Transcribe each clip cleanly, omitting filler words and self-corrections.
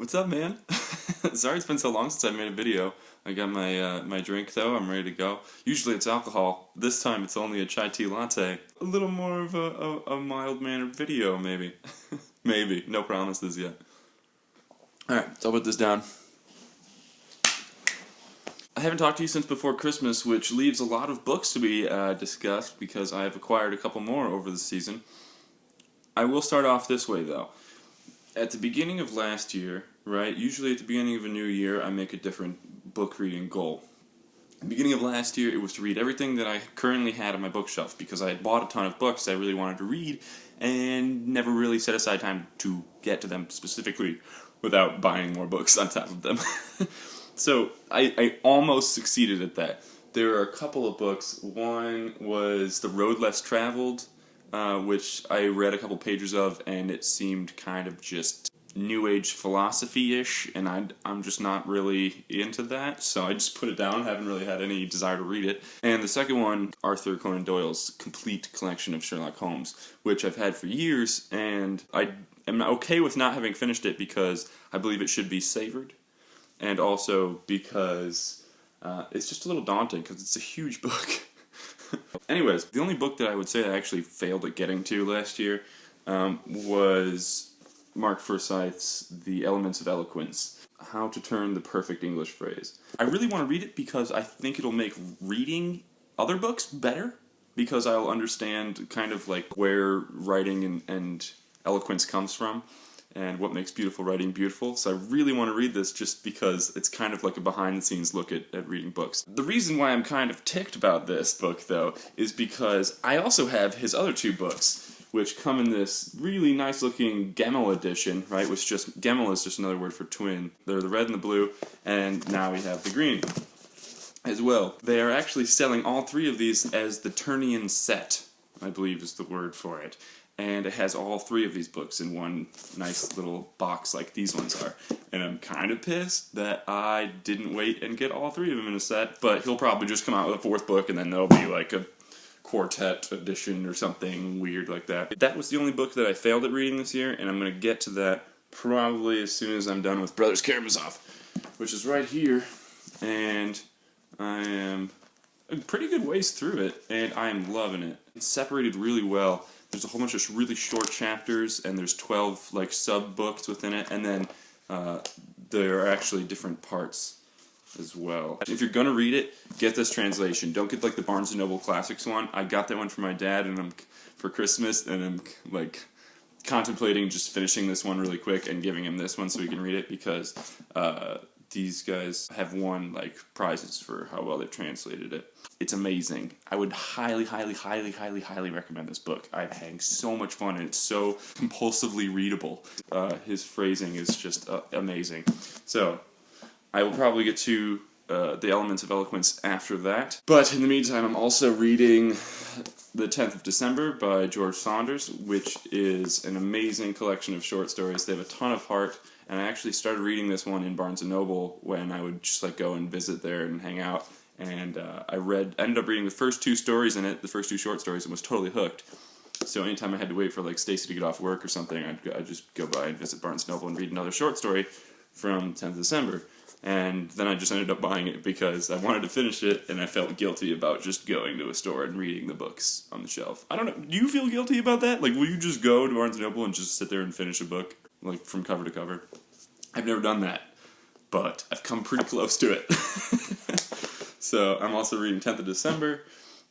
What's up, man? Sorry it's been so long since I made a video. I got my drink though. I'm ready to go. Usually it's alcohol. This time it's only a chai tea latte. A little more of a mild-mannered video, maybe. Maybe. No promises yet. Alright, so I'll put this down. I haven't talked to you since before Christmas, which leaves a lot of books to be discussed because I have acquired a couple more over the season. I will start off this way, though. At the beginning of last year, right, usually at the beginning of a new year, I make a different book reading goal. At the beginning of last year, it was to read everything that I currently had on my bookshelf because I had bought a ton of books I really wanted to read and never really set aside time to get to them specifically without buying more books on top of them. So I almost succeeded at that. There are a couple of books. One was The Road Less Traveled, which I read a couple pages of, and it seemed kind of just New Age philosophy-ish, and I'm just not really into that, so I just put it down. Haven't really had any desire to read it. And the second one, Arthur Conan Doyle's complete collection of Sherlock Holmes, which I've had for years, and I am okay with not having finished it because I believe it should be savored, and also because it's just a little daunting because it's a huge book. Anyways, the only book that I would say I actually failed at getting to last year was Mark Forsyth's The Elements of Eloquence, How to Turn the Perfect English Phrase. I really want to read it because I think it'll make reading other books better, because I'll understand kind of like where writing and eloquence comes from and what makes beautiful writing beautiful. So I really want to read this just because it's kind of like a behind-the-scenes look at reading books. The reason why I'm kind of ticked about this book, though, is because I also have his other two books, which come in this really nice-looking Gemel edition, right? Which just, Gemel is just another word for twin. They're the red and the blue, and now we have the green as well. They are actually selling all three of these as the Turnian set, I believe is the word for it. And it has all three of these books in one nice little box like these ones are. And I'm kind of pissed that I didn't wait and get all three of them in a set, but he'll probably just come out with a fourth book and then there'll be like a quartet edition or something weird like that. That was the only book that I failed at reading this year, and I'm going to get to that probably as soon as I'm done with Brothers Karamazov, which is right here, and I am a pretty good ways through it, and I am loving it. It's separated really well. There's a whole bunch of really short chapters, and there's 12 like sub-books within it, and then there are actually different parts as well. If you're gonna read it, get this translation. Don't get like the Barnes & Noble Classics one. I got that one for my dad and for Christmas, and I'm like contemplating just finishing this one really quick and giving him this one so he can read it, because these guys have won like prizes for how well they've translated it. It's amazing. I would highly, highly, highly, highly, highly recommend this book. I'm having so much fun, and it's so compulsively readable. His phrasing is just amazing. So I will probably get to The Elements of Eloquence after that. But in the meantime, I'm also reading The 10th of December by George Saunders, which is an amazing collection of short stories. They have a ton of heart, and I actually started reading this one in Barnes & Noble when I would just like go and visit there and hang out. And I ended up reading the first two stories in it, the first two short stories, and was totally hooked. So anytime I had to wait for like Stacy to get off work or something, I'd just go by and visit Barnes & Noble and read another short story from 10th of December. And then I just ended up buying it because I wanted to finish it, and I felt guilty about just going to a store and reading the books on the shelf. I don't know, do you feel guilty about that? Like, will you just go to Barnes & Noble and just sit there and finish a book, like, from cover to cover? I've never done that, but I've come pretty close to it. So I'm also reading 10th of December,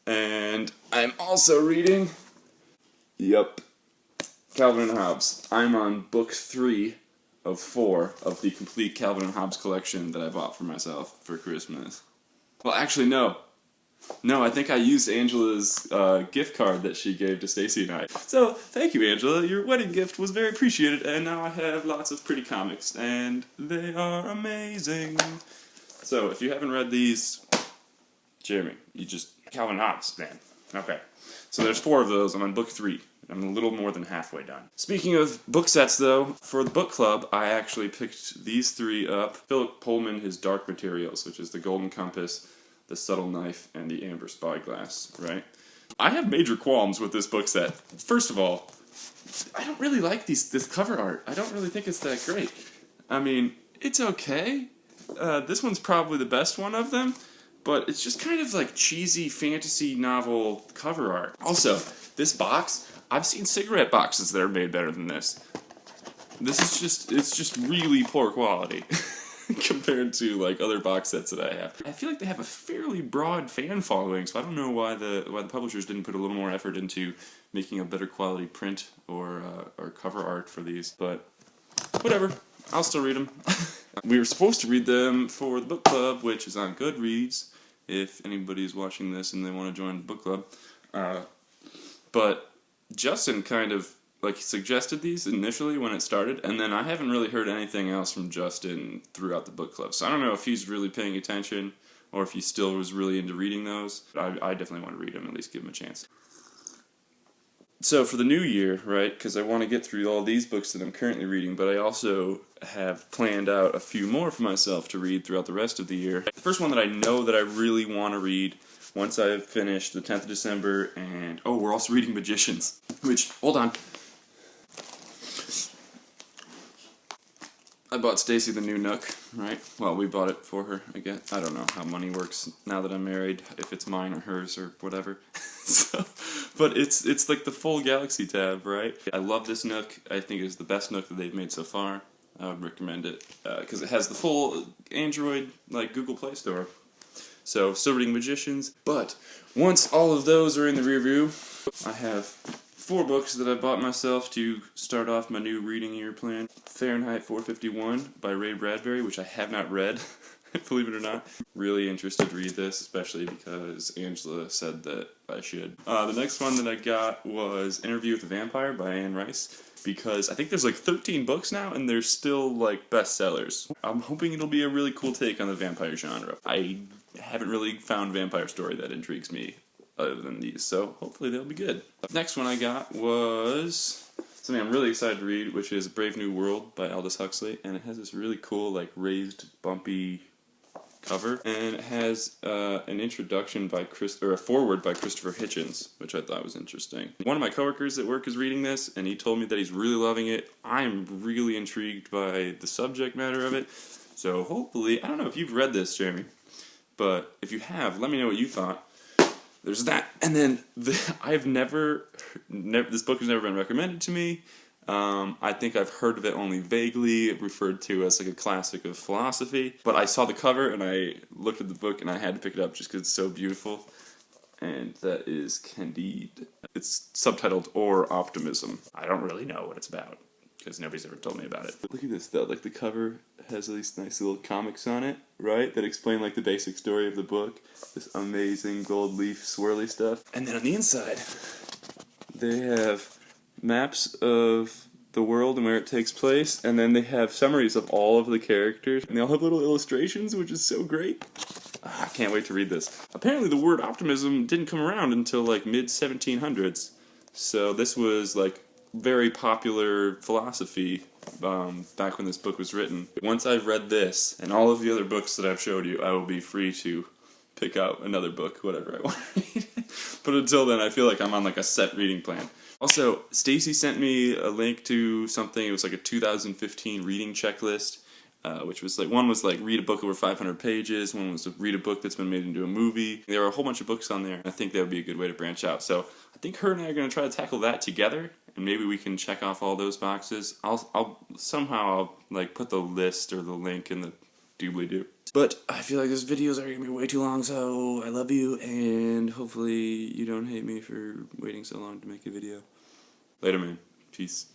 and I'm also reading, Calvin and Hobbes. I'm on book 3 of 4 of the complete Calvin and Hobbes collection that I bought for myself for Christmas. Well, actually, no. No, I think I used Angela's gift card that she gave to Stacy and I. So, thank you, Angela. Your wedding gift was very appreciated, and now I have lots of pretty comics, and they are amazing. So, if you haven't read these, Jeremy, Calvin and Hobbes, man. Okay. So there's 4 of those. I'm on book 3. I'm a little more than halfway done. Speaking of book sets, though, for the book club, I actually picked these 3 up. Philip Pullman, his Dark Materials, which is the Golden Compass, the Subtle Knife, and the Amber Spyglass, right? I have major qualms with this book set. First of all, I don't really like this cover art. I don't really think it's that great. I mean, it's okay. This one's probably the best one of them, but it's just kind of like cheesy fantasy novel cover art. Also, this box, I've seen cigarette boxes that are made better than this. It's just really poor quality compared to like other box sets that I have. I feel like they have a fairly broad fan following, so I don't know why the publishers didn't put a little more effort into making a better quality print or cover art for these, but whatever. I'll still read them. We were supposed to read them for the book club, which is on Goodreads, if anybody's watching this and they want to join the book club. But Justin kind of like suggested these initially when it started, and then I haven't really heard anything else from Justin throughout the book club. So I don't know if he's really paying attention or if he still was really into reading those. I definitely want to read them, at least give him a chance. So for the new year, right, because I want to get through all these books that I'm currently reading, but I also have planned out a few more for myself to read throughout the rest of the year. The first one that I know that I really want to read once I've finished the 10th of December, and oh, we're also reading Magicians, which, hold on. I bought Stacy the new Nook, right? Well, we bought it for her, I guess. I don't know how money works now that I'm married, if it's mine or hers or whatever. So, but it's like the full Galaxy tab, right? I love this Nook. I think it's the best Nook that they've made so far. I would recommend it because it has the full Android, like Google Play Store. So, still reading Magicians. But once all of those are in the rear view, I have 4 books that I bought myself to start off my new reading year plan. Fahrenheit 451 by Ray Bradbury, which I have not read, believe it or not. Really interested to read this, especially because Angela said that I should. The next one that I got was Interview with the Vampire by Anne Rice, because I think there's like 13 books now and they're still like bestsellers. I'm hoping it'll be a really cool take on the vampire genre. I haven't really found a vampire story that intrigues me other than these, so hopefully they'll be good. Next one I got was something I'm really excited to read, which is Brave New World by Aldous Huxley, and it has this really cool, like, raised, bumpy cover, and it has an introduction by a foreword by Christopher Hitchens, which I thought was interesting. One of my coworkers at work is reading this, and he told me that he's really loving it. I'm really intrigued by the subject matter of it, so hopefully, I don't know if you've read this, Jeremy, but if you have, let me know what you thought. There's that, and then I've never, this book has never been recommended to me. I think I've heard of it only vaguely, referred to as like a classic of philosophy. But I saw the cover and I looked at the book and I had to pick it up just because it's so beautiful. And that is Candide. It's subtitled Or Optimism. I don't really know what it's about because nobody's ever told me about it. Look at this though, like the cover has these nice little comics on it, right? That explain like the basic story of the book. This amazing gold leaf swirly stuff. And then on the inside, they have maps of the world and where it takes place, and then they have summaries of all of the characters, and they all have little illustrations, which is so great. I can't wait to read this. Apparently the word optimism didn't come around until like mid-1700s, so this was like very popular philosophy back when this book was written. Once I've read this and all of the other books that I've showed you, I will be free to pick out another book, whatever I want to read. But until then, I feel like I'm on like a set reading plan. Also, Stacy sent me a link to something. It was like a 2015 reading checklist, which was like, one was like read a book over 500 pages, one was to read a book that's been made into a movie. There were a whole bunch of books on there. I think that would be a good way to branch out. So I think her and I are going to try to tackle that together, and maybe we can check off all those boxes. I'll somehow like put the list or the link in the doobly-doo. But I feel like those videos are going to be way too long, so I love you, and hopefully you don't hate me for waiting so long to make a video. Later, man. Peace.